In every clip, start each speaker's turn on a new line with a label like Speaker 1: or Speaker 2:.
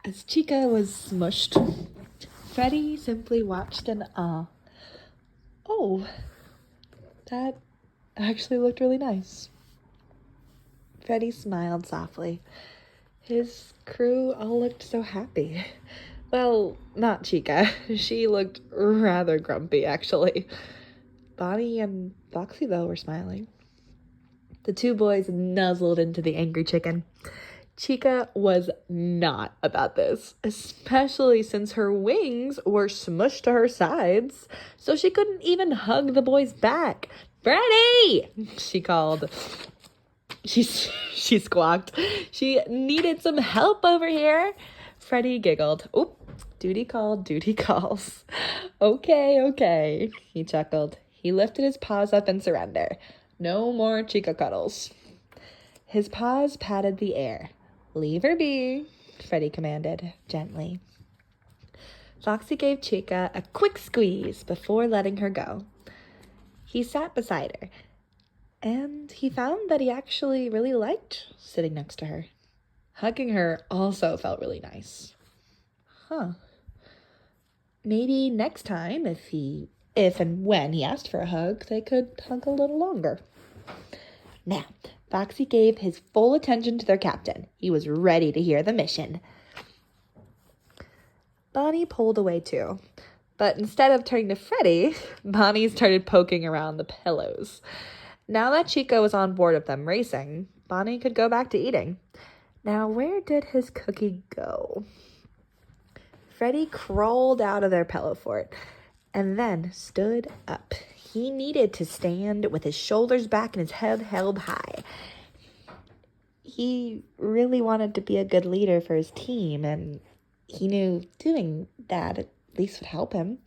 Speaker 1: As Chica was smushed, Freddy simply watched in awe. Oh, that actually looked really nice. Freddy smiled softly. His crew all looked so happy. Well, not Chica. She looked rather grumpy, actually. Bonnie and Foxy, though, were smiling. The two boys nuzzled into the angry chicken. Chica was not about this, especially since her wings were smushed to her sides, so she couldn't even hug the boys back. "Freddy!" she called. She squawked. She needed some help over here. Freddy giggled. "Oop, duty called, duty calls." Okay, he chuckled. He lifted his paws up in surrender. No more Chica cuddles. His paws patted the air. "Leave her be," Freddy commanded, gently. Foxy gave Chica a quick squeeze before letting her go. He sat beside her, and he found that he actually really liked sitting next to her. Hugging her also felt really nice. Maybe next time, if and when he asked for a hug, they could hug a little longer. Now, Foxy gave his full attention to their captain. He was ready to hear the mission. Bonnie pulled away too, but instead of turning to Freddy, Bonnie started poking around the pillows. Now that Chica was on board of them racing, Bonnie could go back to eating. Now, where did his cookie go? Freddy crawled out of their pillow fort and then stood up. He needed to stand with his shoulders back and his head held high. He really wanted to be a good leader for his team, and he knew doing that at least would help him.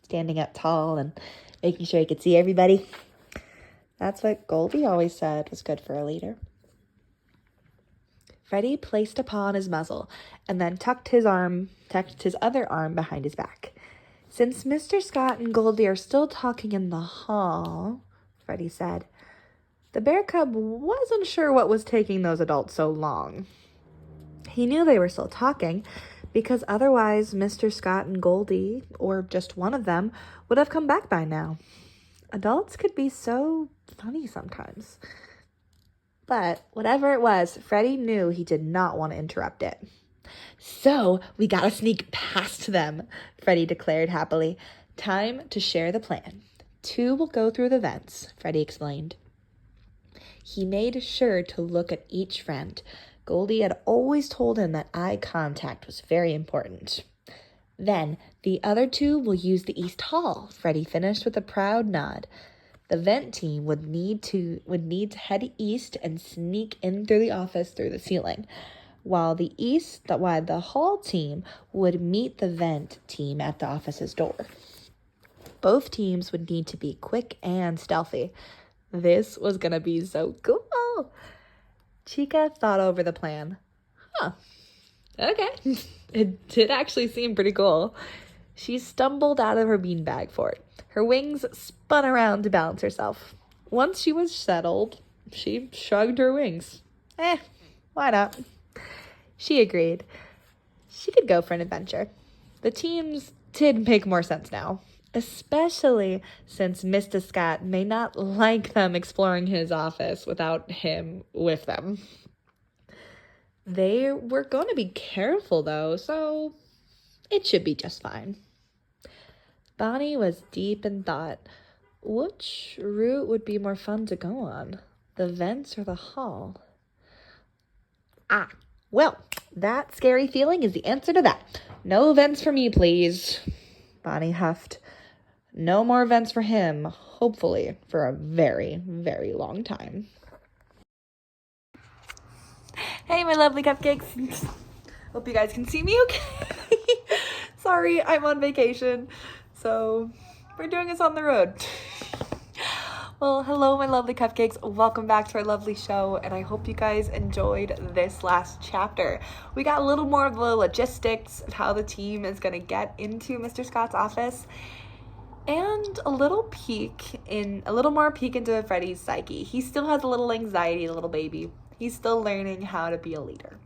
Speaker 1: Standing up tall and making sure he could see everybody. That's what Goldie always said was good for a leader. Freddy placed a paw on his muzzle and then tucked his other arm behind his back. "Since Mr. Scott and Goldie are still talking in the hall," Freddy said, the bear cub wasn't sure what was taking those adults so long. He knew they were still talking because otherwise Mr. Scott and Goldie, or just one of them, would have come back by now. Adults could be so funny sometimes. But whatever it was, Freddy knew he did not want to interrupt it. "So, we gotta sneak past them," Freddy declared happily. "Time to share the plan. 2 will go through the vents," Freddy explained. He made sure to look at each friend. Goldie had always told him that eye contact was very important. "Then, the other 2 will use the East Hall," Freddy finished with a proud nod. The vent team would need to head east and sneak in through the office through the ceiling, while the hall team would meet the vent team at the office's door. Both teams would need to be quick and stealthy. This was gonna be so cool. Chica thought over the plan. Okay. It did actually seem pretty cool. She stumbled out of her beanbag fort. Her wings spun around to balance herself. Once she was settled, she shrugged her wings. Why not? She agreed. She could go for an adventure. The teams did make more sense now, especially since Mr. Scott may not like them exploring his office without him with them. They were going to be careful, though, so it should be just fine. Bonnie was deep in thought. Which route would be more fun to go on? The vents or the hall? Well, that scary feeling is the answer to that. "No vents for me, please," Bonnie huffed. No more vents for him, hopefully for a very, very long time. Hey, my lovely cupcakes. Hope you guys can see me okay. Sorry, I'm on vacation, so we're doing this on the road. Well, hello, my lovely cupcakes. Welcome back to our lovely show, and I hope you guys enjoyed this last chapter. We got a little more of the logistics of how the team is going to get into Mr. Scott's office, and a little more peek into Freddy's psyche. He still has a little anxiety, the little baby. He's still learning how to be a leader.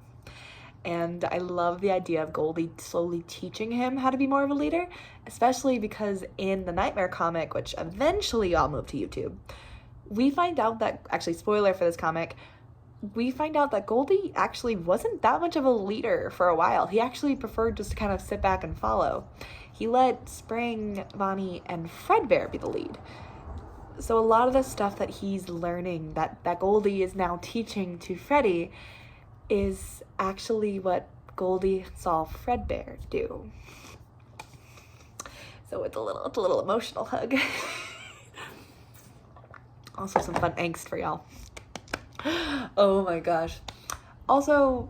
Speaker 1: And I love the idea of Goldie slowly teaching him how to be more of a leader, especially because in the Nightmare comic, which eventually all moved to YouTube, we find out that, actually, spoiler for this comic, we find out that Goldie actually wasn't that much of a leader for a while. He actually preferred just to kind of sit back and follow. He let Spring, Bonnie, and Fredbear be the lead. So a lot of the stuff that he's learning, that Goldie is now teaching to Freddy, is actually what Goldie saw Fredbear do. So it's a little emotional hug. Also some fun angst for y'all. Oh my gosh. Also,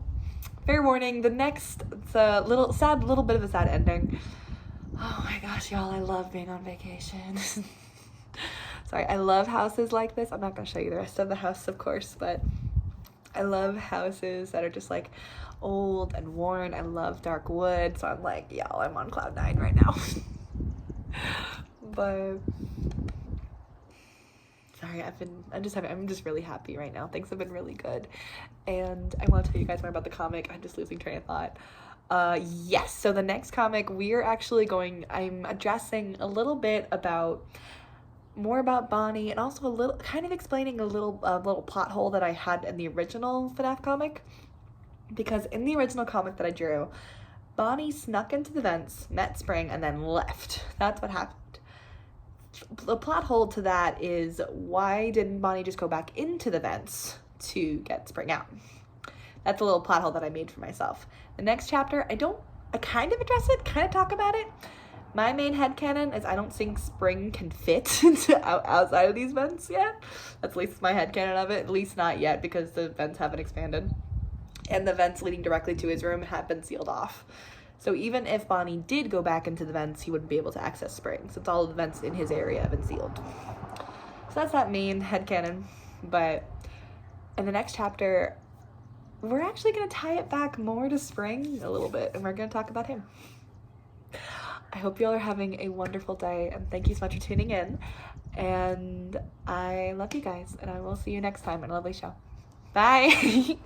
Speaker 1: fair warning, the next, it's a little bit of a sad ending. Oh my gosh, y'all, I love being on vacation. Sorry, I love houses like this. I'm not gonna show you the rest of the house, of course, but I love houses that are just like old and worn. I love dark wood, so I'm like, y'all, I'm on cloud 9 right now. But sorry, I'm just really happy right now. Things have been really good, and I want to tell you guys more about the comic. I'm just losing train of thought. Yes, so the next comic I'm addressing a little bit about more about Bonnie, and also a little kind of explaining a little plot hole that I had in the original FNAF comic, because in the original comic that I drew, Bonnie snuck into the vents, met Spring, and then left. That's what happened. The plot hole to that is, why didn't Bonnie just go back into the vents to get Spring out? That's a little plot hole that I made for myself. The next chapter, I kind of address it, kind of talk about it. My main headcanon is I don't think Spring can fit outside of these vents yet. That's at least my headcanon of it. At least not yet, because the vents haven't expanded. And the vents leading directly to his room have been sealed off. So even if Bonnie did go back into the vents, he wouldn't be able to access Spring, since all of the vents in his area have been sealed. So that's that main headcanon. But in the next chapter, we're actually going to tie it back more to Spring a little bit, and we're going to talk about him. I hope y'all are having a wonderful day, and thank you so much for tuning in. And I love you guys, and I will see you next time on a lovely show. Bye!